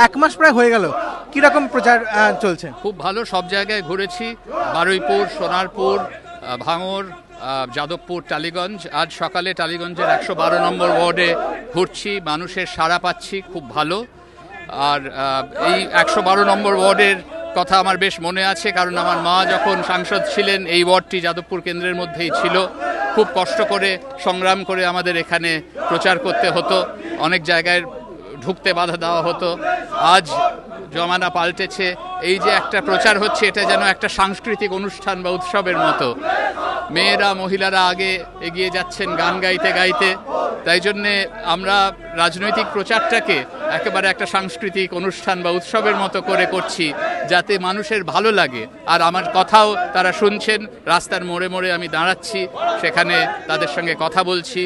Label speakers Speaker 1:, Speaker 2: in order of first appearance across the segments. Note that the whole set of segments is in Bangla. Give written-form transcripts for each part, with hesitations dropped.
Speaker 1: এক মাস প্রায় হয়ে গেল, কিরকম প্রচার চলছে?
Speaker 2: খুব ভালো, সব জায়গায় ঘুরেছি, বারুইপুর, সোনারপুর, ভাঙড়, যাদবপুর, টালিগঞ্জ। আজ সকালে টালিগঞ্জের 112 নম্বর ওয়ার্ডে ঘুরছি, মানুষের সাড়া পাচ্ছি, খুব ভালো। আর এই 112 নম্বর ওয়ার্ডের কথা আমার বেশ মনে আছে, কারণ আমার মা যখন সাংসদ ছিলেন এই ওয়ার্ডটি যাদবপুর কেন্দ্রের মধ্যেই ছিল। খুব কষ্ট করে সংগ্রাম করে আমাদের এখানে প্রচার করতে হতো, অনেক জায়গায় ঢুকতে বাধা দেওয়া হতো। আজ জমানা পাল্টেছে, এই যে একটা প্রচার হচ্ছে এটা যেন একটা সাংস্কৃতিক অনুষ্ঠান বা উৎসবের মতো। মেয়েরা মহিলারা আগে এগিয়ে যাচ্ছেন গান গাইতে গাইতে, তাই জন্যে আমরা রাজনৈতিক প্রচারটাকে একেবারে একটা সাংস্কৃতিক অনুষ্ঠান বা উৎসবের মতো করে করছি, যাতে মানুষের ভালো লাগে। আর আমার কথাও তারা শুনছেন, রাস্তার মোড়ে মোড়ে আমি দাঁড়াচ্ছি, সেখানে তাদের সঙ্গে কথা বলছি,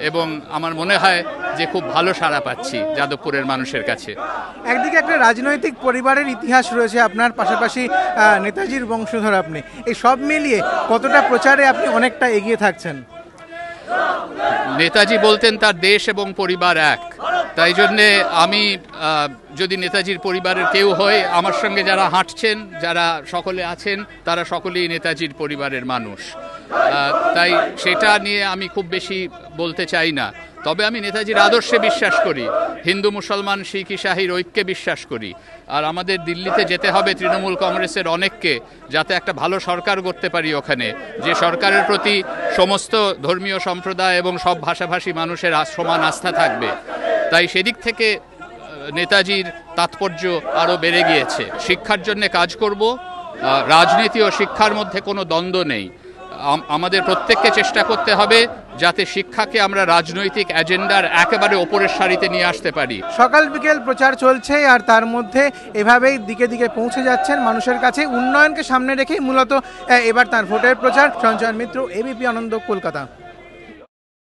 Speaker 2: এবং আমার মনে হয় যে খুব ভালো সাড়া পাচ্ছি যাদবপুরের মানুষের কাছে।
Speaker 1: একদিকে একটা রাজনৈতিক পরিবারের ইতিহাস রয়েছে আপনার, পাশাপাশি নেতাজির বংশধর আপনি, এই সব মিলিয়ে কতটা প্রচারে আপনি অনেকটা এগিয়ে থাকছেন?
Speaker 2: নেতাজি বলতেন তার দেশ এবং পরিবার এক, তাই জন্যে আমি যদি নেতাজির পরিবারের কেউ হয়, আমার সঙ্গে যারা হাঁটছেন, যারা সকলে আছেন, তারা সকলেই নেতাজির পরিবারের মানুষ। তাই সেটা নিয়ে আমি খুব বেশি বলতে চাই না। তবে আমি নেতাজির আদর্শে বিশ্বাস করি, হিন্দু মুসলমান শিখ ইসাহির ঐক্যে বিশ্বাস করি। আর আমাদের দিল্লিতে যেতে হবে তৃণমূল কংগ্রেসের অনেককে, যাতে একটা ভালো সরকার করতে পারি ওখানে, যে সরকারের প্রতি সমস্ত ধর্মীয় সম্প্রদায় এবং সব ভাষাভাষী মানুষের সমান আস্থা থাকবে। তাই সেদিক থেকে নেতাজির তাৎপর্য আরও বেড়ে গিয়েছে। শিক্ষার জন্য কাজ করব, রাজনীতি ও শিক্ষার মধ্যে কোনো দ্বন্দ্ব নেই। আমাদের প্রত্যেককে চেষ্টা করতে হবে যাতে শিক্ষাকে আমরা রাজনৈতিক এজেন্ডার একেবারে ওপরের সারিতে নিয়ে আসতে পারি।
Speaker 1: সকাল বিকেল প্রচার চলছে, আর তার মধ্যে এভাবেই দিকে দিকে পৌঁছে যাচ্ছেন মানুষের কাছে। উন্নয়নকে সামনে রেখেই মূলত এবার তার ভোটের প্রচার। সঞ্জয় মিত্র, এবিপি আনন্দ, কলকাতা।